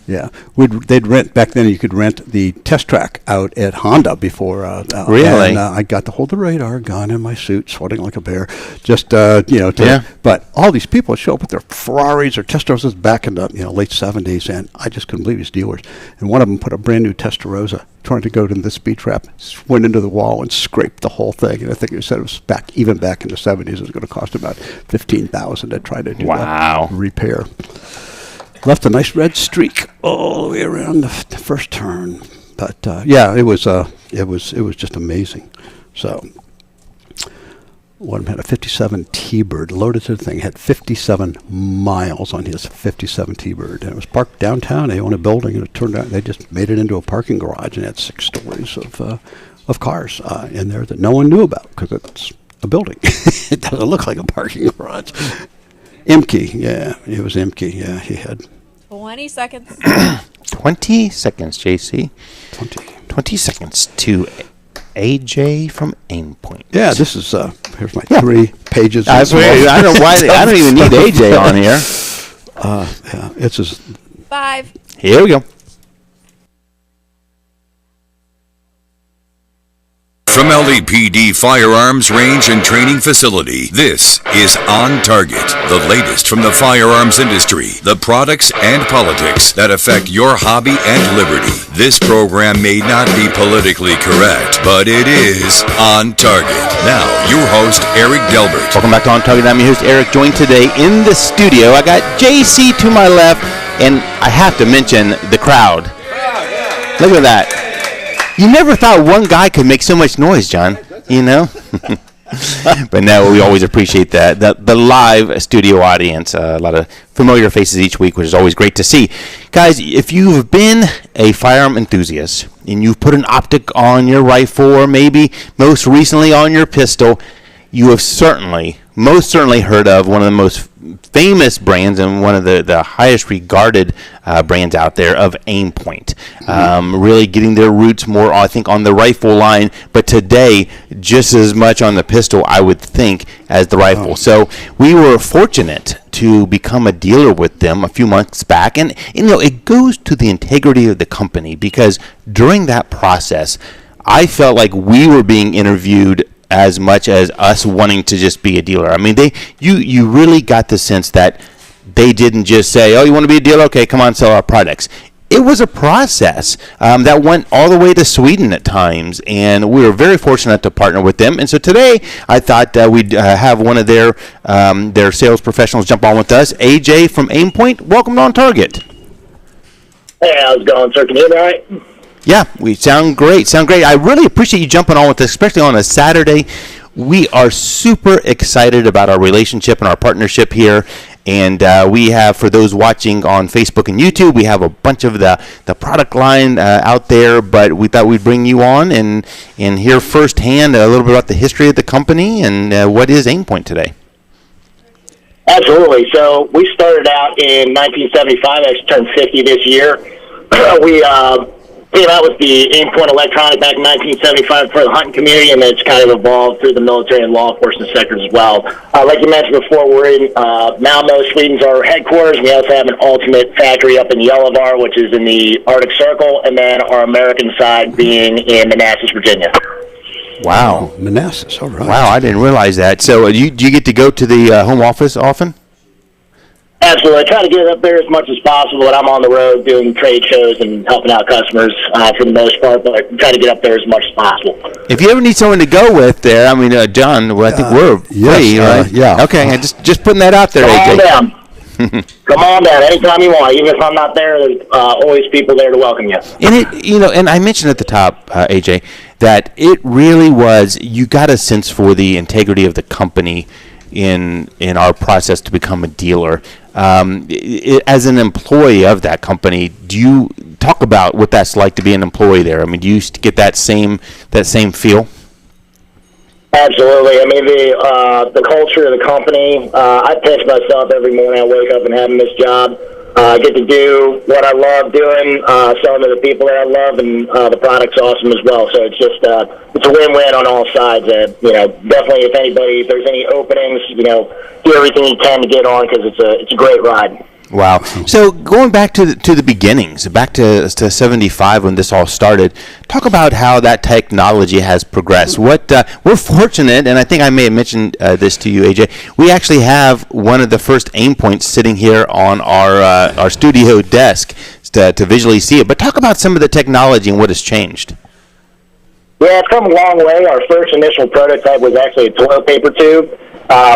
Yeah, they'd rent back then. You could rent the test track out at Honda before. Really? And, I got to hold the radar gun in my suit, sweating like a bear. Just But all these people show up with their Ferraris or Testarossas back in the late '70s, and I just couldn't believe these dealers. And one of them put a brand new Testarossa, trying to go to the speed trap, went into the wall and scraped the whole thing. And I think it said it was back in the '70s. It was going to cost about $15,000 to try to do that repair. Left a nice red streak all the way around the first turn, but it was just amazing. So, one of them had a '57 T-Bird loaded to the thing. Had 57 miles on his '57 T-Bird, and it was parked downtown. They own a building, and it turned out they just made it into a parking garage, and had 6 stories of cars in there that no one knew about because it's a building. It doesn't look like a parking garage. Imke, yeah, it was Imke. Yeah, he had 20 seconds. 20 seconds, JC. 20 seconds to AJ from Aimpoint. Yeah, this is here's my 3 pages. I don't know why I don't even need AJ on here. Yeah, it's just 5. Here we go. From L.E.P.D. Firearms Range and Training Facility, this is On Target, the latest from the firearms industry, the products and politics that affect your hobby and liberty. This program may not be politically correct, but it is On Target. Now, your host, Eric Delbert. Welcome back to On Target. I'm your host, Eric, joined today in the studio. I got JC to my left, and I have to mention the crowd. Look at that. You never thought one guy could make so much noise, John, But no, we always appreciate that. The live studio audience, a lot of familiar faces each week, which is always great to see. Guys, if you've been a firearm enthusiast and you've put an optic on your rifle or maybe most recently on your pistol, you have most certainly heard of one of the most famous brands and one of the highest regarded brands out there of Aimpoint. Really getting their roots more, I think, on the rifle line, but today just as much on the pistol, I would think, as the rifle. So we were fortunate to become a dealer with them a few months back, and it goes to the integrity of the company, because during that process, I felt like we were being interviewed as much as us wanting to just be a dealer. I mean, you really got the sense that they didn't just say, "Oh, you want to be a dealer? Okay, come on, sell our products." It was a process that went all the way to Sweden at times, and we were very fortunate to partner with them. And so today, I thought we'd have one of their sales professionals jump on with us. AJ from Aimpoint, welcome to On Target. Hey, how's it going, sir? Can you hear me all right? Yeah, we sound great. I really appreciate you jumping on with us, especially on a Saturday. We are super excited about our relationship and our partnership here. And we have, for those watching on Facebook and YouTube, we have a bunch of the product line out there. But we thought we'd bring you on and hear firsthand a little bit about the history of the company and what is Aimpoint today. Absolutely. So we started out in 1975. I just turned 50 this year. We came out with the Aimpoint electronic back in 1975 for the hunting community, and it's kind of evolved through the military and law enforcement sectors as well. Like you mentioned before, we're in Malmo, Sweden's our headquarters. We also have an ultimate factory up in Gällivare, which is in the Arctic Circle, and then our American side being in Manassas, Virginia. Wow. Manassas, all right. Wow, I didn't realize that. So do you get to go to the home office often? Absolutely. I try to get up there as much as possible, but I'm on the road doing trade shows and helping out customers for the most part, but I try to get up there as much as possible. If you ever need someone to go with there, I mean, John, I think we're free, right? Yeah. Okay, just putting that out there, AJ. Come on down. Come on down anytime you want. Even if I'm not there, there's always people there to welcome you. And and I mentioned at the top, AJ, that it really was, you got a sense for the integrity of the company in our process to become a dealer. As an employee of that company, do you talk about what that's like to be an employee there? I mean, do you get that same feel? Absolutely. I mean, the culture of the company, I pinch myself every morning I wake up and having this job. I get to do what I love doing, selling to the people that I love, and the product's awesome as well. So it's just it's a win-win on all sides. Definitely, if there's any openings, do everything you can to get on, because it's a great ride. Wow. So going back to the beginnings, back to 75 when this all started, talk about how that technology has progressed. What we're fortunate, and I think I may have mentioned this to you, AJ. We actually have one of the first Aimpoints sitting here on our studio desk to visually see it. But talk about some of the technology and what has changed. Yeah, it's come a long way. Our first initial prototype was actually a toilet paper tube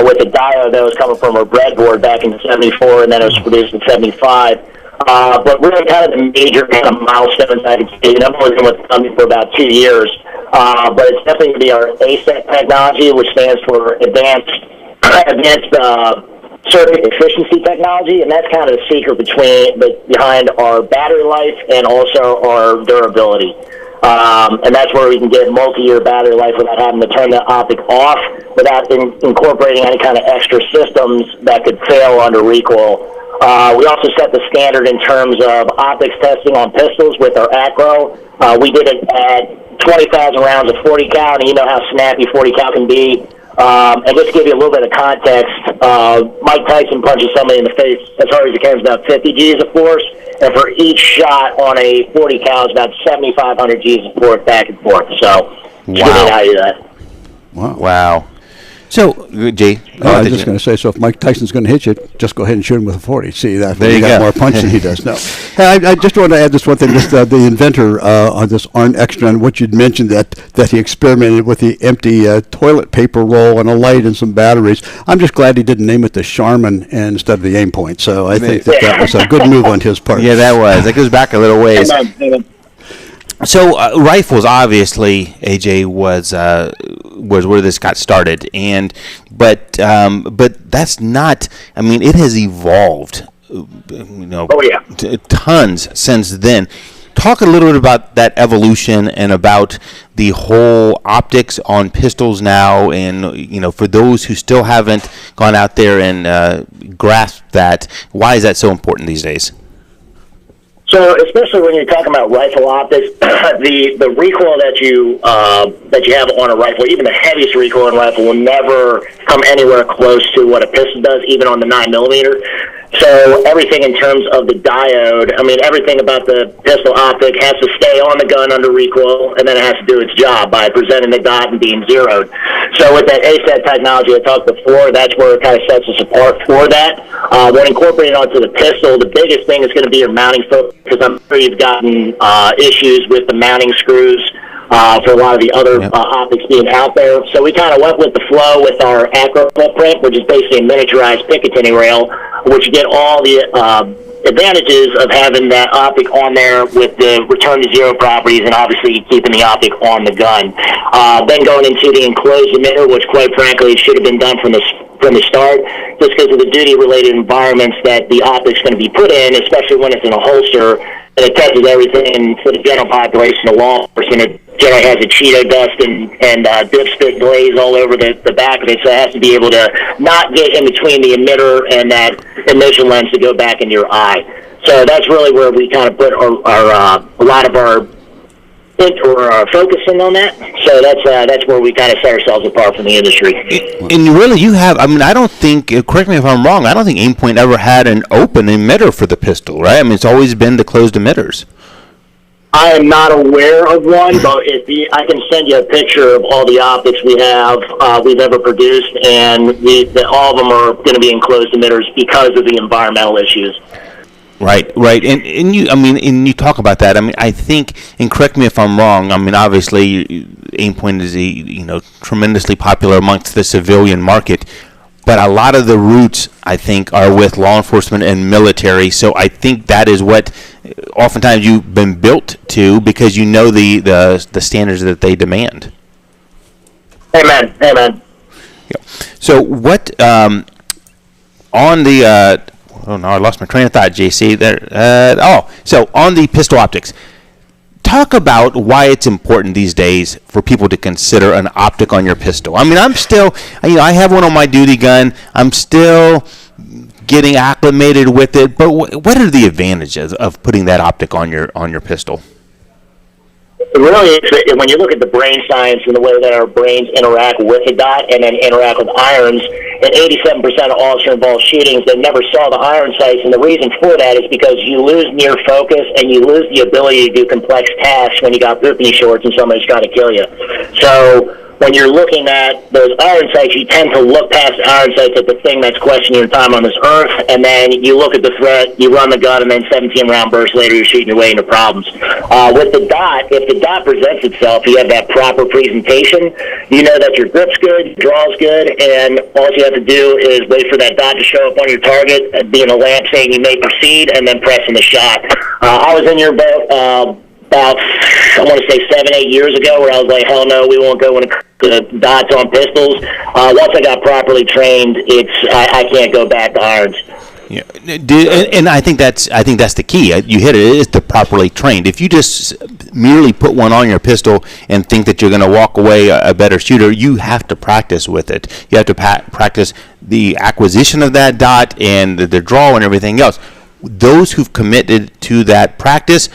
with a diode that was coming from a breadboard back in '74, and then it was produced in '75. But really kind of the major kind of milestones I could see, and I've only been with the company for about 2 years, but it's definitely going to be our ASET technology, which stands for Advanced Circuit Efficiency Technology, and that's kind of the secret behind our battery life and also our durability. And that's where we can get multi-year battery life without having to turn the optic off, without incorporating any kind of extra systems that could fail under recoil. We also set the standard in terms of optics testing on pistols with our acro. We did it at 20,000 rounds of 40 cal, and you know how snappy 40 cal can be. And just to give you a little bit of context, Mike Tyson punches somebody in the face as hard as he can, about 50 G's of force, and for each shot on a 40 cal is about 7,500 G's of force back and forth. So, just give you an idea of that. Wow. So, Jay, I was just going to say, so if Mike Tyson's going to hit you, just go ahead and shoot him with a 40. See, that there you got more punch than he does. No, hey, I just want to add this one thing. The inventor on this ARN Extra, and what you'd mentioned that he experimented with the empty toilet paper roll and a light and some batteries. I'm just glad he didn't name it the Charmin instead of the Aimpoint. So I think that was a good move on his part. Yeah, that was. That goes back a little ways. Amen. So rifles, obviously, AJ was where this got started, but that's not. I mean, it has evolved, tons since then. Talk a little bit about that evolution and about the whole optics on pistols now, and for those who still haven't gone out there and grasped that, why is that so important these days? So, especially when you're talking about rifle optics, the recoil that you have on a rifle, even the heaviest recoil on a rifle, will never come anywhere close to what a pistol does, even on the 9mm. So everything in terms of the diode, I mean, everything about the pistol optic has to stay on the gun under recoil, and then it has to do its job by presenting the dot and being zeroed. So with that ASET technology I talked before, that's where it kind of sets us apart for that. When incorporating onto the pistol, the biggest thing is going to be your mounting foot, because I'm sure you've gotten issues with the mounting screws for a lot of the other optics being out there. So we kind of went with the flow with our acro footprint, which is basically a miniaturized Picatinny rail, which you get all the advantages of having that optic on there with the return to zero properties, and obviously keeping the optic on the gun. Then going into the enclosed emitter, which quite frankly should have been done from the start, just because of the duty-related environments that the optic's going to be put in, especially when it's in a holster, and it touches everything for the general population of law enforcement. It generally has a Cheeto dust and dipstick glaze all over the back of it, so it has to be able to not get in between the emitter and that emission lens to go back into your eye. So that's really where we kind of put our a lot of our focusing on that. So that's where we kind of set ourselves apart from the industry. And really, you have, I mean, I don't think, correct me if I'm wrong, I don't think Aimpoint ever had an open emitter for the pistol, right? I mean, it's always been the closed emitters. I am not aware of one, but I can send you a picture of all the optics we've ever produced, and all of them are going to be enclosed emitters because of the environmental issues. Right, and you talk about that. I mean, I think, and correct me if I'm wrong. I mean, obviously, Aimpoint is tremendously popular amongst the civilian market, but a lot of the roots, I think, are with law enforcement and military. So I think that is what oftentimes you've been built to, because you know the standards that they demand. Amen. Yeah. So what on the oh no, I lost my train of thought, JC. So on the pistol optics, talk about why it's important these days for people to consider an optic on your pistol. I mean, I'm still, I have one on my duty gun. I'm still getting acclimated with it. But what are the advantages of putting that optic on your pistol? really, when you look at the brain science and the way that our brains interact with the dot and then interact with irons, in 87% of officer-involved shootings, they never saw the iron sights, and the reason for that is because you lose near focus and you lose the ability to do complex tasks when you got poopy shorts and somebody's trying to kill you. So when you're looking at those iron sights, you tend to look past the iron sights at the thing that's questioning your time on this earth, and then you look at the threat, you run the gun, and then 17-round bursts later, you're shooting your way into problems. With the dot, if the dot presents itself, you have that proper presentation, you know that your grip's good, your draw's good, and all you have to do is wait for that dot to show up on your target, being a lamp saying you may proceed, and then pressing the shot. I was in your boat about, I want to say 7-8 years ago, where I was like, hell no, we won't go into dots on pistols. Once I got properly trained, I can't go back to irons. Yeah, and I think that's the key. You hit it. It is the properly trained. If you just merely put one on your pistol and think that you're going to walk away a better shooter, you have to practice with it. You have to practice the acquisition of that dot and the draw and everything else. Those who've committed to that practice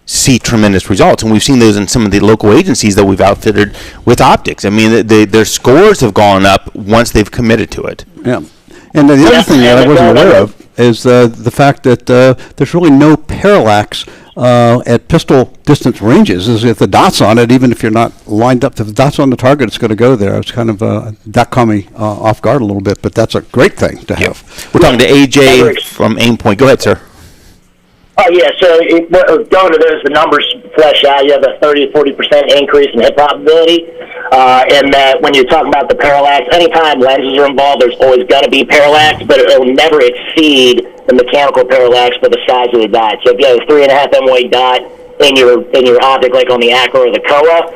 see tremendous results, and we've seen those in some of the local agencies that we've outfitted with optics. I mean, their scores have gone up once they've committed to it. Yeah, and the other thing that I wasn't aware of is the fact that there's really no parallax at pistol distance ranges. Is if the dot's on it, even if you're not lined up, if the dot's on the target, it's going to go there. It's kind of that caught me off guard a little bit, but that's a great thing to have. We're talking to AJ from Aimpoint. Go ahead, sir. Oh, yeah, so going to those, the numbers flesh out. You have a 30 to 40% increase in hit probability. And that when you're talking about the parallax, anytime lenses are involved, there's always going to be parallax, but it will never exceed the mechanical parallax for the size of the dot. So if you have a 3.5 MOA dot in your optic, like on the Acro or the Koa,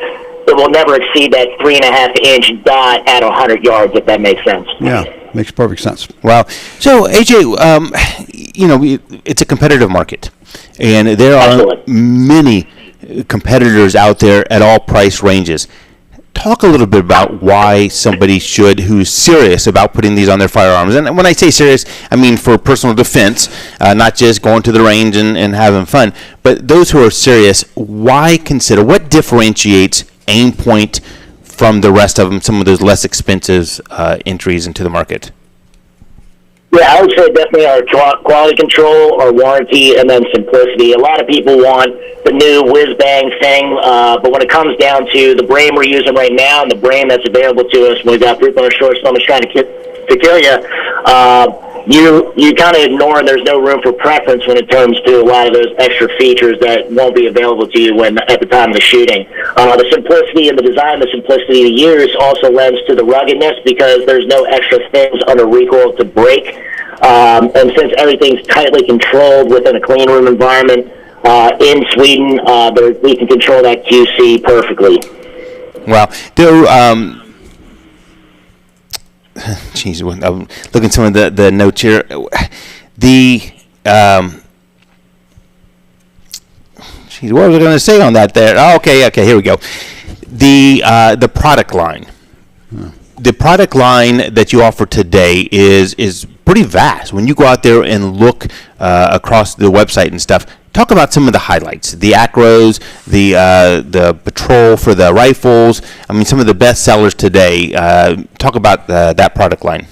it will never exceed that 3.5-inch dot at 100 yards, if that makes sense. Yeah. Makes perfect sense. Wow. So, AJ, it's a competitive market, and there are many competitors out there at all price ranges. Talk a little bit about why somebody who's serious about putting these on their firearms. And when I say serious, I mean for personal defense, not just going to the range and having fun. But those who are serious, what differentiates Aimpoint from the rest of them, some of those less expensive entries into the market? Yeah, I would say definitely our quality control, our warranty, and then simplicity. A lot of people want the new whiz-bang thing, but when it comes down to the brain we're using right now and the brain that's available to us when we've got people on our short stomachs trying to kill you, you kind of ignore, and there's no room for preference when it comes to a lot of those extra features that won't be available to you at the time of the shooting. The simplicity and the design, the simplicity to use also lends to the ruggedness because there's no extra things under recoil to break. And since everything's tightly controlled within a clean room environment in Sweden, we can control that QC perfectly. Wow. Jeez, I'm looking at some of the notes here. What was I going to say on that there? Oh, okay, here we go. The product line. The product line that you offer today is pretty vast. When you go out there and look across the website and stuff, talk about some of the highlights. The Acros, the Patrol for the rifles. I mean, some of the best sellers today. Talk about that product line.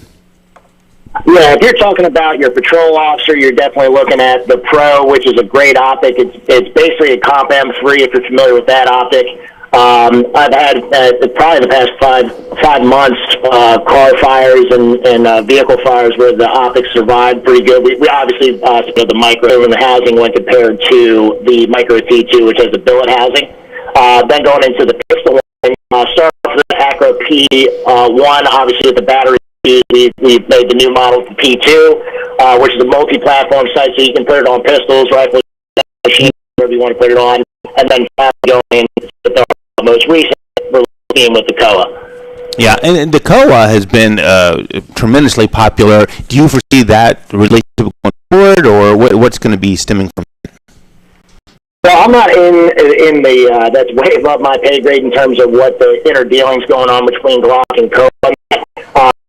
Yeah, if you're talking about your patrol officer, you're definitely looking at the Pro, which is a great optic. It's basically a Comp M3 if you're familiar with that optic. I've had probably the past five months car fires and vehicle fires where the optics survived pretty good. We obviously the micro in the housing when compared to the micro T2, which has the billet housing. Then going into the pistol line, start off with the Acro P1, obviously with the battery. We've made the new model for P2, which is a multi-platform sight, so you can put it on pistols, rifles, machines, wherever you want to put it on, and then going into the most recent, we're looking with the Koa. Yeah, and the Koa has been tremendously popular. Do you foresee that relationship going forward, or what's going to be stemming from that? Well, I'm not in the that's way above my pay grade in terms of what the inner dealings going on between Glock and Koa.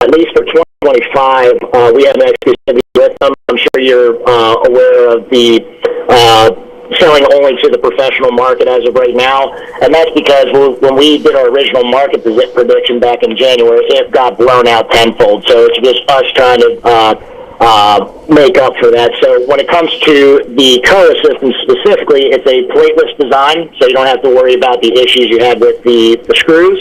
At least for 2025, we have an exclusivity with them. I'm sure you're aware of the selling only to the professional market as of right now, and that's because when we did our original market prediction back in January, it got blown out tenfold. So it's just us trying to make up for that. So when it comes to the color system specifically, it's a plateless design, so you don't have to worry about the issues you had with the screws.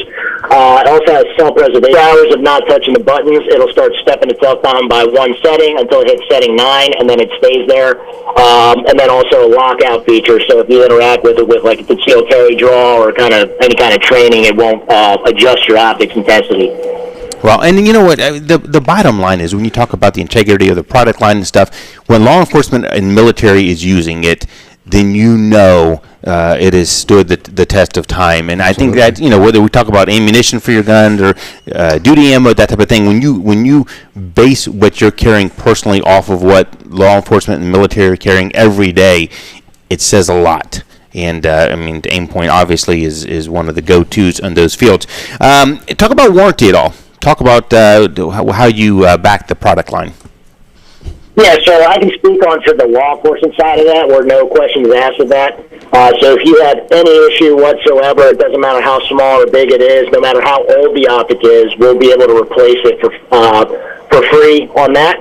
It also has self-preservation. Hours of not touching the buttons, it'll start stepping itself down by one setting until it hits setting 9, and then it stays there. And then also a lockout feature, so if you interact with it with like a concealed carry draw or any kind of training, it won't adjust your optics intensity. Well, and you know what? The bottom line is when you talk about the integrity of the product line and stuff, when law enforcement and military is using it, then you know it has stood the test of time. And I think that, you know, whether we talk about ammunition for your guns or duty ammo, that type of thing, when you base what you're carrying personally off of what law enforcement and military are carrying every day, it says a lot. And, I mean, Aimpoint obviously is one of the go-tos in those fields. Talk about warranty at all. Talk about how you back the product line. Yeah, so I can speak on to the law enforcement side of that, where no questions asked of that. So if you have any issue whatsoever, it doesn't matter how small or big it is, no matter how old the optic is, we'll be able to replace it for free on that.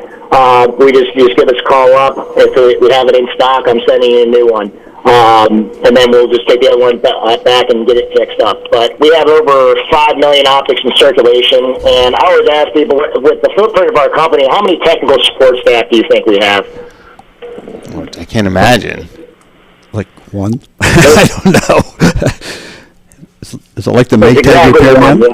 We just give us a call up. If we have it in stock, I'm sending you a new one. And then we'll just take the other one back and get it fixed up. But we have over 5 million optics in circulation, and I always ask people, with the footprint of our company, how many technical support staff do you think we have? I can't imagine. Like one? I don't know. Is it like the Maytag repairman?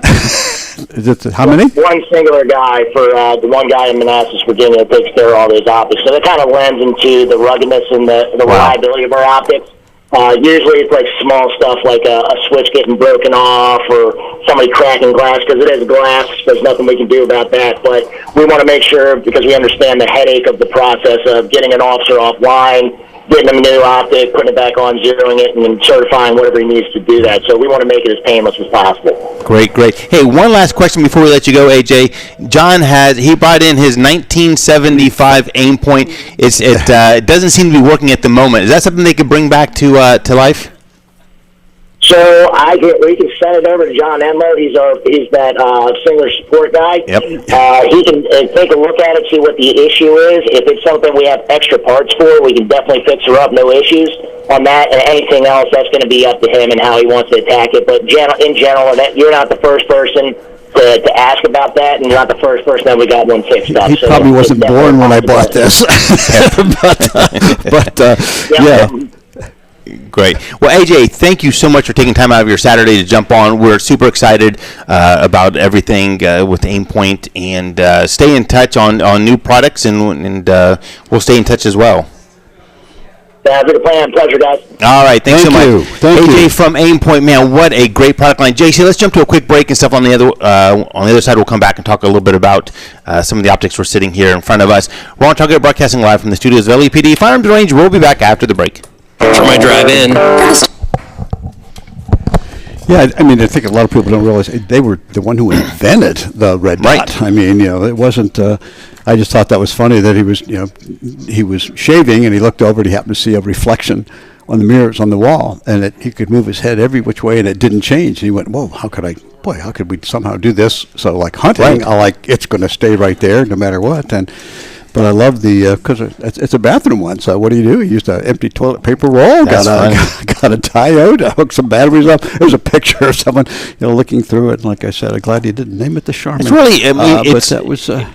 Is it how many? One singular guy for the one guy in Manassas, Virginia, that takes care of all those optics. So it kind of lends into the ruggedness and the reliability of our optics. Usually it's like small stuff like a switch getting broken off or somebody cracking glass, because it is glass. There's nothing we can do about that. But we want to make sure, because we understand the headache of the process of getting an officer offline, getting them a new optic, putting it back on, zeroing it, and then certifying whatever he needs to do that. So we want to make it as painless as possible. Great. Hey, one last question before we let you go, AJ. John he brought in his 1975 Aimpoint. It doesn't seem to be working at the moment. Is that something they could bring back to life? So we can send it over to John Enlow. He's that singular support guy. Yep. He can take a look at it, see what the issue is. If it's something we have extra parts for, we can definitely fix her up. No issues on that. And anything else, that's going to be up to him and how he wants to attack it. But in general, you're not the first person to ask about that, and you're not the first person that we got one fixed up. He probably wasn't born when I bought this. but yeah. Great. Well, AJ, thank you so much for taking time out of your Saturday to jump on. We're super excited about everything with Aimpoint, and stay in touch on new products, and we'll stay in touch as well. Sounds like a plan. Pleasure, guys. All right. Thanks so much. Thank AJ you. from Aimpoint, man, what a great product line. JC, let's jump to a quick break and stuff on the other side. We'll come back and talk a little bit about some of the optics we're sitting here in front of us. We're on Target, broadcasting live from the studios of L.E.P.D. Firearms Range. We'll be back after the break. For my drive-in. Yeah, I mean, I think a lot of people don't realize they were the one who invented the red dot. I mean, it wasn't. I just thought that was funny that he was shaving and he looked over and he happened to see a reflection on the mirrors on the wall, and he could move his head every which way and it didn't change. And he went, "Whoa, how could we somehow do this?" So, like hunting, it's going to stay right there no matter what. But I love because it's a bathroom one. So what do? You used an empty toilet paper roll, got a diode, hooked some batteries up. There's a picture of someone, looking through it. And like I said, I'm glad you didn't name it the Charmin. It's really,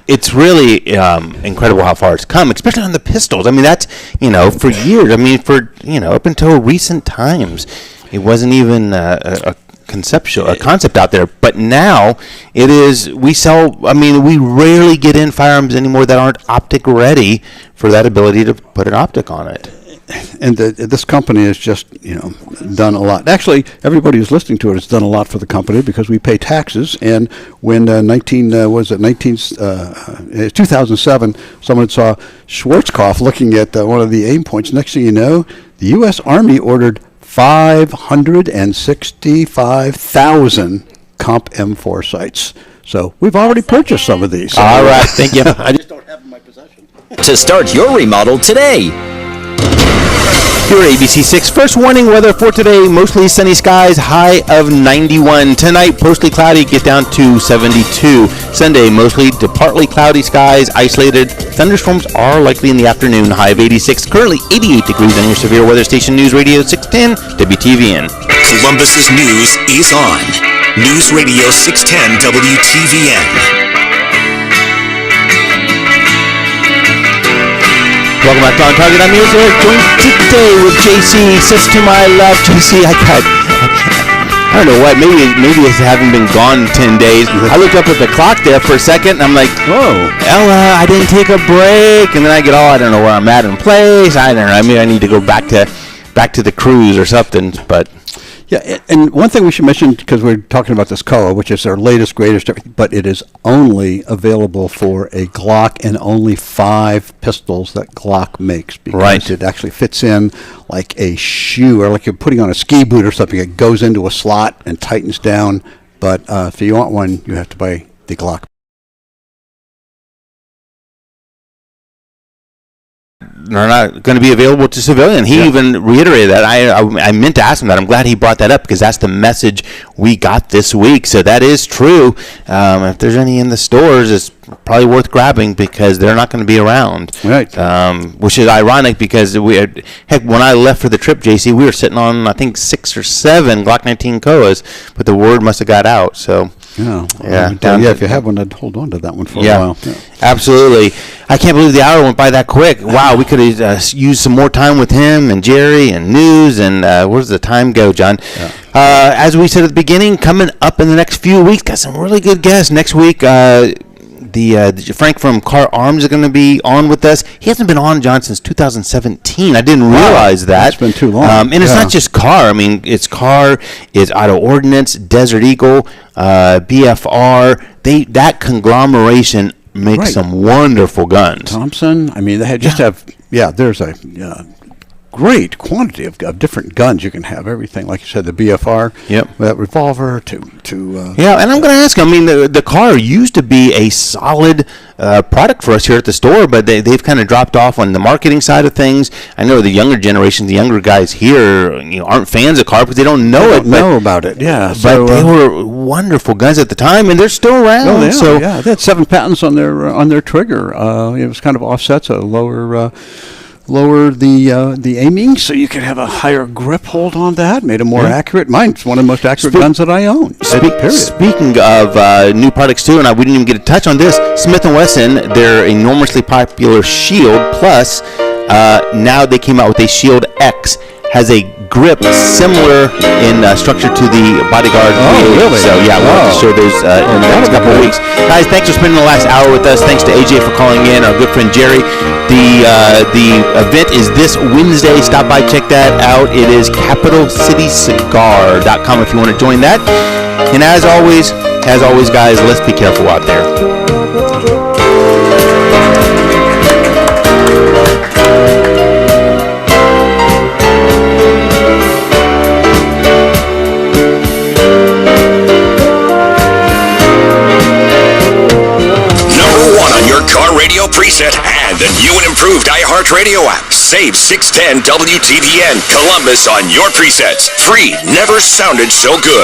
it's really incredible how far it's come, especially on the pistols. I mean, that's for years. I mean, up until recent times, it wasn't even a concept out there, but now it is. We rarely get in firearms anymore that aren't optic ready for that ability to put an optic on it. And this company has just done a lot. Actually, everybody who's listening to it has done a lot for the company because we pay taxes. And when 2007, someone saw Schwarzkopf looking at one of the Aimpoints. Next thing you know, the U.S. Army ordered 565,000 Comp M4 sights. So we've already purchased some of these. All right, thank you. I just don't have them in my possession. To start your remodel today. Your ABC6 first warning weather for today, mostly sunny skies, high of 91. Tonight, mostly cloudy, get down to 72. Sunday, mostly to partly cloudy skies, isolated. Thunderstorms are likely in the afternoon, high of 86. Currently 88 degrees on your severe weather station, News Radio 610 WTVN. Columbus's news is on. News Radio 610 WTVN. Welcome back to On Target. I'm Music. Joined today with JC. Says to my left, JC, I don't know what. Maybe it's having been gone 10 days. I looked up at the clock there for a second, and I'm like, oh, Ella, I didn't take a break. And then I get I don't know where I'm at in place. I don't know. I mean, I need to go back to the cruise or something, but. Yeah, and one thing we should mention, because we're talking about this COA, which is their latest, greatest, but it is only available for a Glock and only 5 pistols that Glock makes. Because it actually fits in like a shoe, or like you're putting on a ski boot or something. It goes into a slot and tightens down. But if you want one, you have to buy the Glock. They're not going to be available to civilian. He even reiterated that. I meant to ask him that. I'm glad he brought that up because that's the message we got this week. So that is true. If there's any in the stores, it's probably worth grabbing because they're not going to be around. Right. Which is ironic because when I left for the trip, JC, we were sitting on, I think, 6 or 7 Glock 19 COAs, but the word must have got out. So. If you have one, I'd hold on to that one for a while. Yeah, absolutely. I can't believe the hour went by that quick. Wow, we could have used some more time with him and Jerry and news. And where does the time go, John? Yeah. As we said at the beginning, coming up in the next few weeks, got some really good guests. Next week, the Frank from Car Arms is going to be on with us. He hasn't been on, John, since 2017. I didn't realize that. It's been too long. And it's not just car. I mean, it's car, it's Auto Ordnance, Desert Eagle, BFR. That conglomeration makes some wonderful guns. Thompson. I mean, they there's a great quantity of different guns you can have. Everything, like you said, the BFR, that revolver to yeah. And I'm going to ask. I mean, the car used to be a solid product for us here at the store, but they've kind of dropped off on the marketing side of things. I know the younger generation, the younger guys here, aren't fans of car because they don't know about it. Yeah, but they were wonderful guns at the time, and they're still around. Oh, they had 7 patents on their trigger. It was kind of offsets, a lower the aiming so you can have a higher grip hold on that, made it more accurate. Mine's one of the most accurate guns that I own. Speaking of new products too, and we didn't even get to touch on this, Smith & Wesson, their enormously popular Shield Plus, now they came out with a Shield X, has a grip similar in structure to the Bodyguard. Really? So we'll have to show those in the next couple of weeks. Guys, thanks for spending the last hour with us. Thanks to AJ for calling in, our good friend Jerry. The event is this Wednesday. Stop by, check that out. It is CapitalCityCigar.com if you want to join that. And as always, guys, let's be careful out there. Radio preset and the new and improved iHeartRadio app. Save 610 WTVN Columbus on your presets. Free. Never sounded so good.